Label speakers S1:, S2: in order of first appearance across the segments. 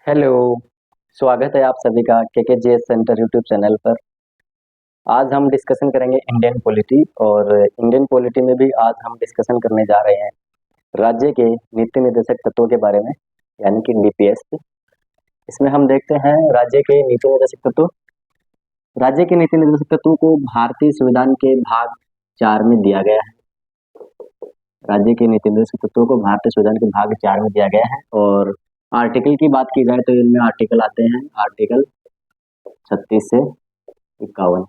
S1: Hello. स्वागत है आप सभी का केकेजीएस सेंटर यूट्यूब चैनल पर। आज हम डिस्कशन करेंगे इंडियन पॉलिटी, और इंडियन पॉलिटी में भी आज हम डिस्कशन करने जा रहे हैं राज्य के नीति निर्देशक तत्वों के बारे में, यानी कि डीपीएस। इसमें हम देखते हैं राज्य के नीति निर्देशक तत्व। राज्य के नीति निर्देशक तत्वों को भारतीय संविधान के भाग 4 में दिया गया है। राज्य के नीति निर्देशक तत्वों को भारतीय संविधान के भाग 4 में दिया गया है। और आर्टिकल की बात की जाए तो इनमें आर्टिकल आते हैं, आर्टिकल 36 से 51।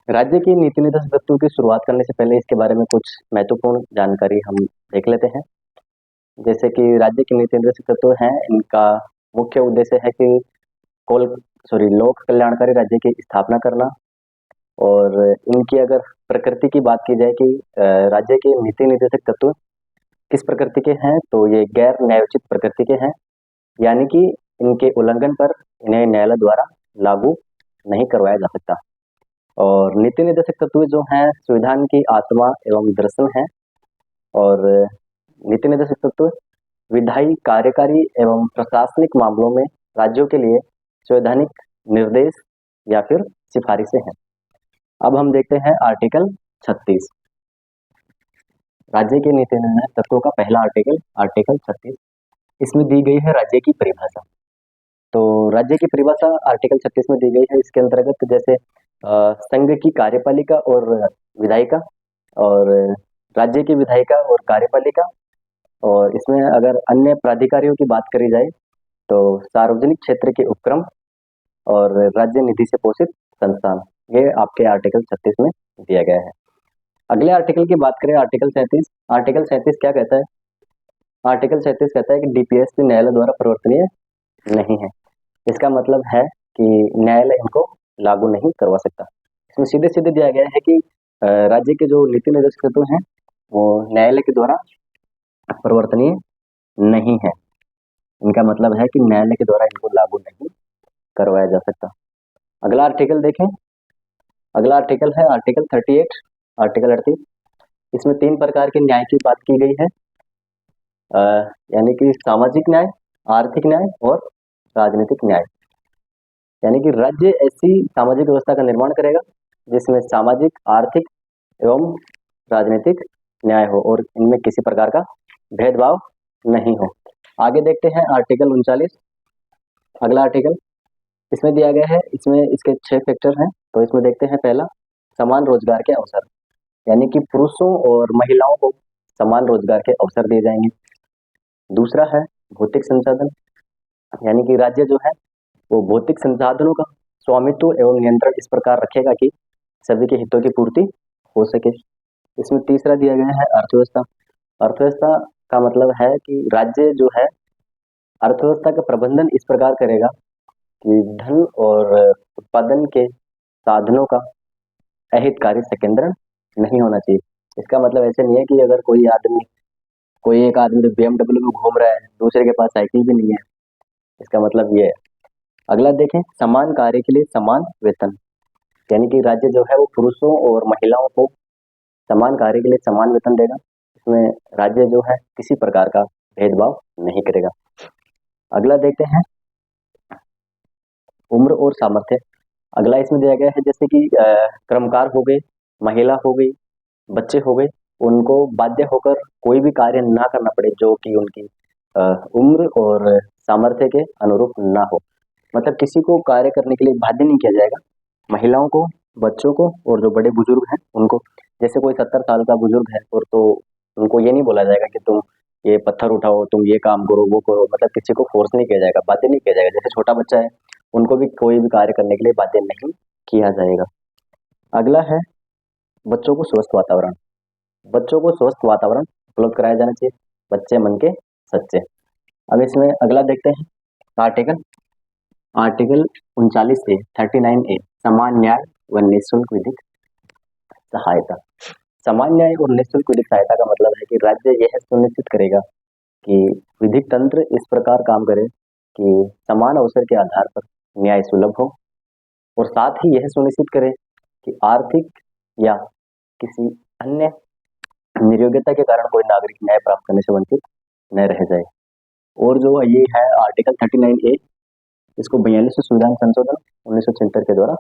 S1: राज्य की नीति निर्देशक तत्वों की शुरुआत करने से पहले इसके बारे में कुछ महत्वपूर्ण जानकारी हम देख लेते हैं। जैसे कि राज्य के नीति निर्देशक तत्व हैं, इनका मुख्य उद्देश्य है कि लोक कल्याणकारी राज्य की स्थापना करना। और इनकी अगर प्रकृति की बात की जाए कि राज्य के नीति निर्देशक तत्व किस प्रकृति के हैं, तो ये गैर न्यायोचित प्रकृति के हैं, यानी कि इनके उल्लंघन पर इन्हें न्यायालय द्वारा लागू नहीं करवाया जा सकता। और नीति निर्देशक तत्व जो हैं संविधान की आत्मा एवं दर्शन है। और नीति निर्देशक तत्व विधायी, कार्यकारी एवं प्रशासनिक मामलों में राज्यों के लिए संवैधानिक निर्देश या फिर सिफारिशें हैं। अब हम देखते हैं आर्टिकल 36। राज्य के नीति निर्देशक तत्वों का पहला आर्टिकल, आर्टिकल 36। इसमें दी गई है राज्य की परिभाषा। तो राज्य की परिभाषा आर्टिकल 36 में दी गई है। इसके अंतर्गत जैसे संघ की कार्यपालिका और विधायिका, और राज्य की विधायिका और कार्यपालिका, और इसमें अगर अन्य प्राधिकारियों की बात करी जाए तो सार्वजनिक क्षेत्र के उपक्रम और राज्य निधि से पोषित संस्थान, ये आपके आर्टिकल 36 में दिया गया है। अगले आर्टिकल की बात करें, आर्टिकल 37। आर्टिकल 37 क्या कहता है? आर्टिकल 37 कहता है कि डीपीएस भी न्यायालय द्वारा परिवर्तनीय नहीं है। इसका मतलब है कि न्यायालय इनको लागू नहीं करवा सकता। इसमें सीधे सीधे दिया गया है कि राज्य के जो नीति निर्देशक तत्व हैं वो न्यायालय के द्वारा परिवर्तनीय नहीं है। इनका मतलब है कि न्यायालय के द्वारा इनको लागू नहीं करवाया जा सकता। अगला आर्टिकल देखें। अगला आर्टिकल है आर्टिकल 38, आर्टिकल 38। इसमें 3 प्रकार के न्याय की बात की गई है, यानी कि सामाजिक न्याय, आर्थिक न्याय और राजनीतिक न्याय। यानी कि राज्य ऐसी सामाजिक व्यवस्था का निर्माण करेगा जिसमें सामाजिक, आर्थिक एवं राजनीतिक न्याय हो और इनमें किसी प्रकार का भेदभाव नहीं हो। आगे देखते हैं आर्टिकल 39। अगला आर्टिकल इसमें दिया गया है, इसमें इसके 6 फैक्टर हैं। तो इसमें देखते हैं पहला, समान रोजगार के अवसर, यानी कि पुरुषों और महिलाओं को समान रोजगार के अवसर दिए जाएंगे। दूसरा है भौतिक संसाधन, यानी कि राज्य जो है वो भौतिक संसाधनों का स्वामित्व एवं नियंत्रण इस प्रकार रखेगा कि सभी के हितों की पूर्ति हो सके। इसमें तीसरा दिया गया है अर्थव्यवस्था। अर्थव्यवस्था का मतलब है कि राज्य जो है अर्थव्यवस्था का प्रबंधन इस प्रकार करेगा कि धन और उत्पादन के साधनों का अहितकारी संकेंद्रण नहीं होना चाहिए। इसका मतलब ऐसे नहीं है कि अगर कोई एक आदमी BMW में घूम रहा है, दूसरे के पास साइकिल भी नहीं है। इसका मतलब ये है। अगला देखें, समान कार्य के लिए समान वेतन, यानी कि राज्य जो है वो पुरुषों और महिलाओं को समान कार्य के लिए समान वेतन देगा। इसमें राज्य जो है किसी प्रकार का भेदभाव नहीं करेगा। अगला देखते हैं उम्र और सामर्थ्य। अगला इसमें दिया गया है जैसे कि कर्मकार हो गए, महिला हो गई, बच्चे हो गए, उनको बाध्य होकर कोई भी कार्य ना करना पड़े जो कि उनकी उम्र और सामर्थ्य के अनुरूप ना हो। मतलब किसी को कार्य करने के लिए बाध्य नहीं किया जाएगा। महिलाओं को, बच्चों को और जो बड़े बुजुर्ग हैं उनको, जैसे कोई 70 साल का बुजुर्ग है और तो उनको ये नहीं बोला जाएगा कि तुम ये पत्थर उठाओ, तुम ये काम करो, वो करो। मतलब किसी को फोर्स नहीं किया जाएगा, बाध्य नहीं किया जाएगा। जैसे छोटा बच्चा है, उनको भी कोई भी कार्य करने के लिए बाध्य नहीं किया जाएगा। अगला है बच्चों को स्वस्थ वातावरण। बच्चों को स्वस्थ वातावरण उपलब्ध कराया जाना चाहिए, बच्चे मन के सच्चे। अब इसमें अगला देखते हैं आर्टिकल आर्टिकल 39A, 39A, समान न्याय व निःशुल्क विधिक सहायता। समान न्याय और निःशुल्क विधिक सहायता का मतलब है कि राज्य यह सुनिश्चित करेगा कि विधिक तंत्र इस प्रकार काम करे कि समान अवसर के आधार पर न्याय सुलभ हो, और साथ ही यह सुनिश्चित करे कि आर्थिक या किसी अन्य निर्योग्यता के कारण कोई नागरिक न्याय प्राप्त करने से वंचित न रह जाए। और जो ये है आर्टिकल 39A, इसको 42वें संविधान संशोधन 1976 के द्वारा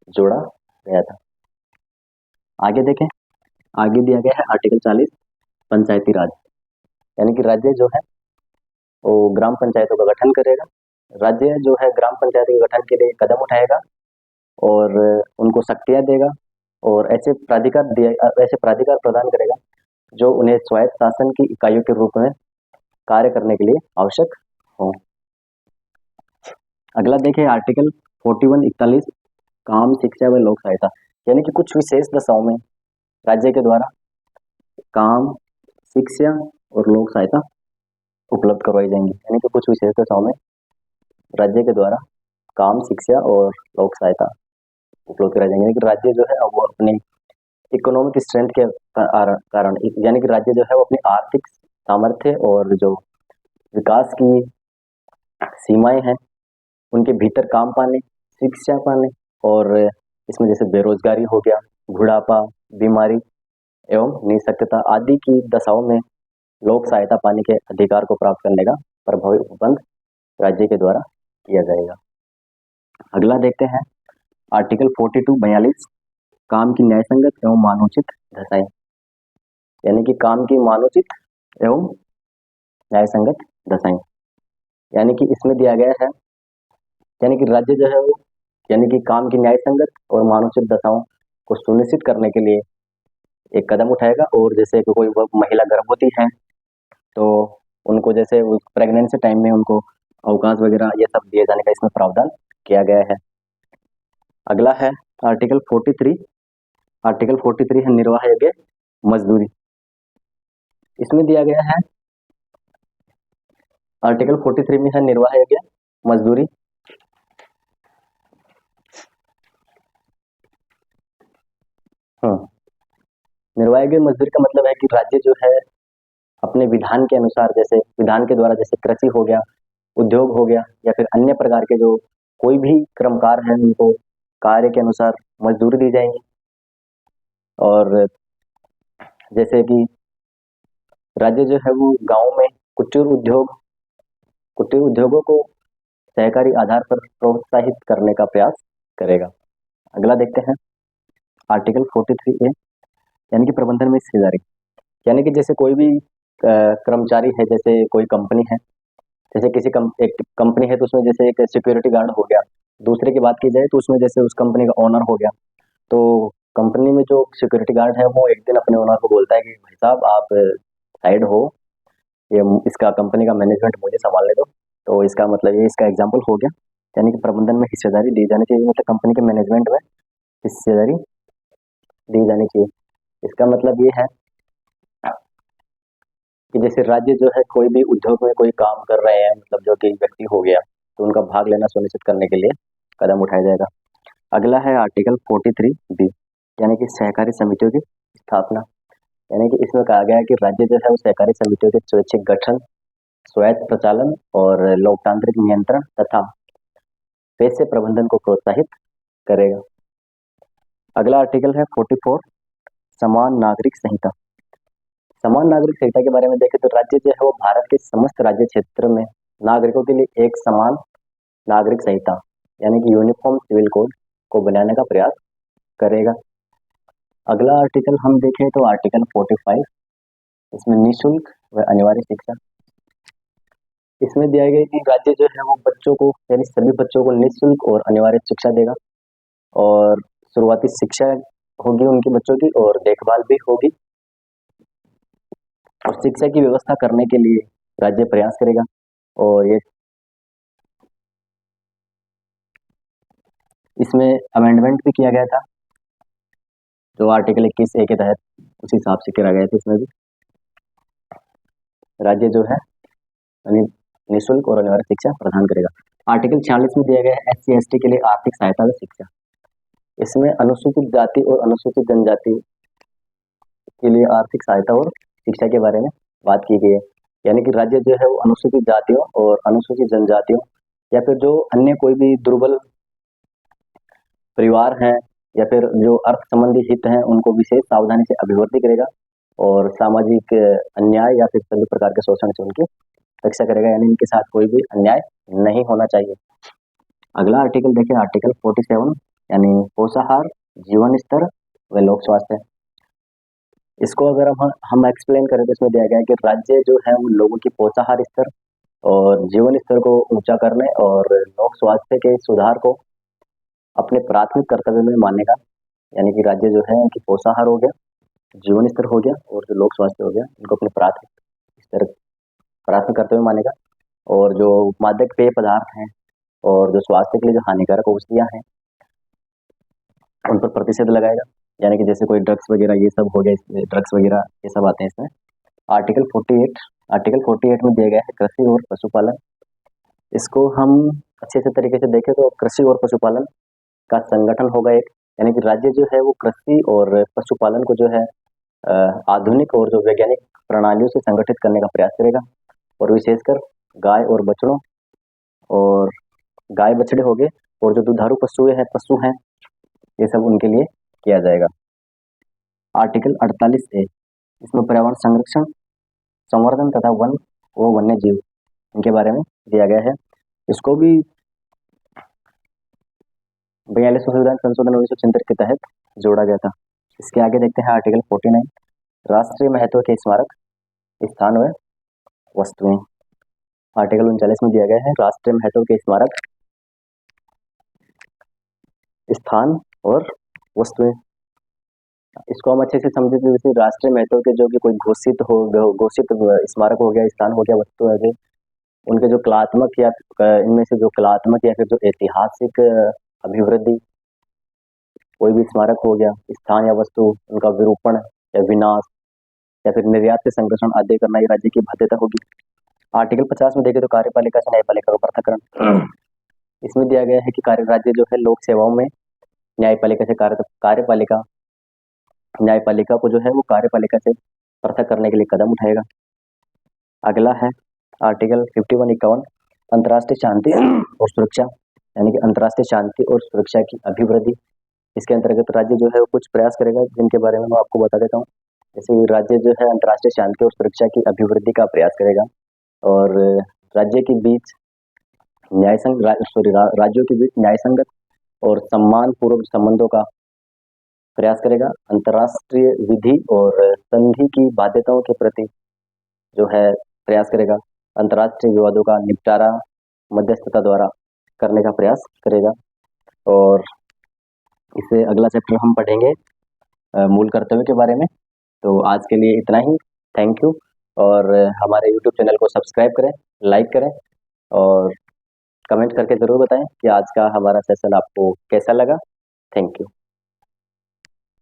S1: जोड़ा गया था। आगे देखें, आगे दिया गया है आर्टिकल 40 पंचायती राज, यानी कि राज्य जो है वो ग्राम पंचायतों का गठन करेगा। राज्य जो है ग्राम पंचायतों के गठन के लिए कदम उठाएगा और उनको शक्तियां देगा और ऐसे प्राधिकार प्रदान करेगा जो उन्हें स्वायत्त शासन की इकाइयों के रूप में कार्य करने के लिए आवश्यक हो। अगला देखें आर्टिकल 41-41 काम, शिक्षा व लोक सहायता, यानी कि कुछ विशेष दशाओं में राज्य के द्वारा काम, शिक्षा और लोक सहायता उपलब्ध करवाई जाएंगी। यानी कि कुछ विशेष दशाओं में राज्य के द्वारा काम, शिक्षा और लोक सहायता उपलब्ध कराई जाएंगे। यानी कि राज्य जो है वो अपने इकोनॉमिक स्ट्रेंथ के कारण, यानी कि राज्य जो है वो अपनी आर्थिक सामर्थ्य और जो विकास की सीमाएं हैं उनके भीतर काम पाने, शिक्षा पाने और इसमें जैसे बेरोजगारी हो गया, बुढ़ापा, बीमारी एवं निःशक्तता आदि की दशाओं में लोक सहायता पाने के अधिकार को प्राप्त करने का प्रभावी उपबंध राज्य के द्वारा किया जाएगा। अगला देखते हैं आर्टिकल 42-42 काम की न्यायसंगत एवं मानोचित दशाएं, यानी कि काम की मानोचित एवं न्यायसंगत दशाएं, यानी कि इसमें दिया गया है, यानी कि राज्य जो है वो यानी कि काम की न्यायसंगत और मानोचित दशाओं को सुनिश्चित करने के लिए एक कदम उठाएगा। और जैसे कि कोई महिला गर्भवती है तो उनको जैसे प्रेगनेंसी टाइम में उनको अवकाश वगैरह ये सब दिए जाने का इसमें प्रावधान किया गया है। अगला है आर्टिकल 43। आर्टिकल 43 है निर्वाह योग्य मजदूरी। इसमें दिया गया है आर्टिकल 43 में है निर्वाह योग्य मजदूरी। निर्वाह योग्य मजदूरी का मतलब है कि राज्य जो है अपने विधान के अनुसार, जैसे विधान के द्वारा जैसे कृषि हो गया, उद्योग हो गया या फिर अन्य प्रकार के जो कोई भी कर्मकार है उनको कार्य के अनुसार मजदूरी दी जाएंगी। और जैसे कि राज्य जो है वो गांव में कुटीर उद्योगों को सहकारी आधार पर प्रोत्साहित करने का प्रयास करेगा। अगला देखते हैं आर्टिकल 43A, यानी कि प्रबंधन में हिस्सेदारी, यानी कि जैसे कोई भी कर्मचारी है, जैसे कोई कंपनी है, जैसे एक कंपनी है तो उसमें जैसे एक सिक्योरिटी गार्ड हो गया। दूसरे की बात की जाए तो उसमें जैसे उस कंपनी का ओनर हो गया, तो कंपनी में जो सिक्योरिटी गार्ड है वो एक दिन अपने ओनर को बोलता है कि भाई साहब आप साइड हो, ये इसका कंपनी का मैनेजमेंट मुझे संभालने दो। तो इसका मतलब ये इसका एग्जाम्पल हो गया, यानी कि प्रबंधन में हिस्सेदारी दी जानी चाहिए, मतलब कंपनी के मैनेजमेंट में हिस्सेदारी दी जानी चाहिए। इसका मतलब ये है कि जैसे राज्य जो है कोई भी उद्योग में कोई काम कर रहे हैं, मतलब जो कि व्यक्ति हो गया, तो उनका भाग लेना सुनिश्चित करने के लिए कदम उठाया जाएगा। अगला है आर्टिकल 43B, यानी कि सहकारी समितियों की स्थापना, यानी कि इसमें कहा गया है कि राज्य जो है वो सहकारी समितियों के स्वैच्छिक गठन, स्वायत्त प्रचालन और लोकतांत्रिक नियंत्रण तथा पैसे प्रबंधन को प्रोत्साहित करेगा। अगला आर्टिकल है 44 समान नागरिक संहिता। समान नागरिक संहिता के बारे में देखें तो राज्य जो है वो भारत के समस्त राज्य क्षेत्र में नागरिकों के लिए एक समान नागरिक संहिता, यानी कि यूनिफॉर्म सिविल कोड को बनाने का प्रयास करेगा। अगला आर्टिकल हम देखें तो आर्टिकल 45, इसमें निःशुल्क व अनिवार्य शिक्षा। इसमें दिया गया कि राज्य जो है वो बच्चों को, यानी सभी बच्चों को निःशुल्क और अनिवार्य शिक्षा देगा और शुरुआती शिक्षा होगी उनके बच्चों की और देखभाल भी होगी, और शिक्षा की व्यवस्था करने के लिए राज्य प्रयास करेगा। और ये इसमें अमेंडमेंट भी किया गया था जो आर्टिकल 21A के तहत उस हिसाब से करा गया था। इसमें भी राज्य जो है निःशुल्क और अनिवार्य शिक्षा प्रदान करेगा। आर्टिकल 46 में दिया गया है SC/ST के लिए आर्थिक सहायता व शिक्षा। इसमें अनुसूचित जाति और अनुसूचित जनजाति के लिए आर्थिक सहायता और शिक्षा के बारे में बात की गई है, यानी कि राज्य जो है वो अनुसूचित जातियों और अनुसूचित जनजातियों या फिर जो अन्य कोई भी दुर्बल परिवार हैं या फिर जो अर्थ संबंधी हित हैं उनको विशेष सावधानी से अभिवृद्धि करेगा और सामाजिक अन्याय या फिर सभी प्रकार के शोषण से उनकी रक्षा करेगा, यानी इनके साथ कोई भी अन्याय नहीं होना चाहिए। अगला आर्टिकल देखिए, आर्टिकल 47 यानी पोषाहार, जीवन स्तर व लोक स्वास्थ्य। इसको अगर हम एक्सप्लेन करें तो इसमें दिया गया है कि राज्य जो है वो लोगों की पोषाहार स्तर और जीवन स्तर को ऊंचा करने और लोक स्वास्थ्य के सुधार को अपने प्राथमिक कर्तव्य में मानेगा। यानी कि राज्य जो है कि पोषाहार हो गया, जीवन स्तर हो गया और जो लोक स्वास्थ्य हो गया, इनको अपने प्राथमिक कर्तव्य मानेगा। और जो मादक पेय पदार्थ हैं और जो स्वास्थ्य के लिए जो हानिकारक औषधियाँ हैं, उन पर प्रतिषेध लगाएगा। यानी कि जैसे कोई ड्रग्स वगैरह ये सब हो गया, इसमें ड्रग्स वगैरह ये सब आते हैं इसमें। आर्टिकल 48 में दिया गया है कृषि और पशुपालन। इसको हम अच्छे से तरीके से देखें तो कृषि और पशुपालन का संगठन होगा एक, यानी कि राज्य जो है वो कृषि और पशुपालन को जो है आधुनिक और जो वैज्ञानिक प्रणालियों से संगठित करने का प्रयास करेगा। और विशेषकर गाय और बछड़ों और गाय बछड़े हो गए और जो दुधारू पशु हैं ये सब उनके लिए किया जाएगा। आर्टिकल 48A, इसमें पर्यावरण संरक्षण, संवर्धन तथा वन व वन्य जीव इनके बारे में दिया गया है। इसको भी 42 संविधान संशोधन 1976 के तहत जोड़ा गया था। इसके आगे देखते हैं आर्टिकल 49, राष्ट्रीय महत्व के स्मारक, स्थान व वस्तुएं। आर्टिकल 39 में दिया गया है राष्ट्रीय महत्व के स्मारक, स्थान और वस्तुएं। इसको हम अच्छे से समझे तो जैसे राष्ट्रीय महत्व के जो भी कोई घोषित स्मारक हो गया, स्थान हो गया, वस्तु है गई, उनके जो कलात्मक या इनमें से जो कलात्मक या फिर जो ऐतिहासिक अभिवृद्धि, कोई भी स्मारक हो गया, स्थान या वस्तु, उनका विरूपण या विनाश या फिर निर्यात के संरक्षण आदि करना ये राज्य की बाध्यता होगी। आर्टिकल 50 में देखें तो कार्यपालिका से न्यायपालिका का पृथक्करण। इसमें दिया गया है कि राज्य जो है लोक सेवाओं में न्यायपालिका से न्यायपालिका को जो है वो कार्यपालिका से पृथक करने के लिए कदम उठाएगा। अगला है आर्टिकल 51 अंतर्राष्ट्रीय शांति और सुरक्षा, यानी कि अंतर्राष्ट्रीय शांति और सुरक्षा की अभिवृद्धि। इसके अंतर्गत राज्य जो है वो कुछ प्रयास करेगा जिनके बारे में मैं आपको बता देता हूँ। जैसे राज्य जो है अंतर्राष्ट्रीय शांति और सुरक्षा की अभिवृद्धि का प्रयास करेगा और राज्य के बीच राज्यों के बीच न्यायसंगत और सम्मान पूर्वक संबंधों का प्रयास करेगा। अंतर्राष्ट्रीय विधि और संधि की बाध्यताओं के प्रति जो है प्रयास करेगा। अंतर्राष्ट्रीय विवादों का निपटारा मध्यस्थता द्वारा करने का प्रयास करेगा। और इससे अगला चैप्टर हम पढ़ेंगे मूल कर्तव्य के बारे में। तो आज के लिए इतना ही, थैंक यू। और हमारे यूट्यूब चैनल को सब्सक्राइब करें, लाइक करें और कमेंट करके ज़रूर बताएं कि आज का हमारा सेशन आपको कैसा लगा। Thank you.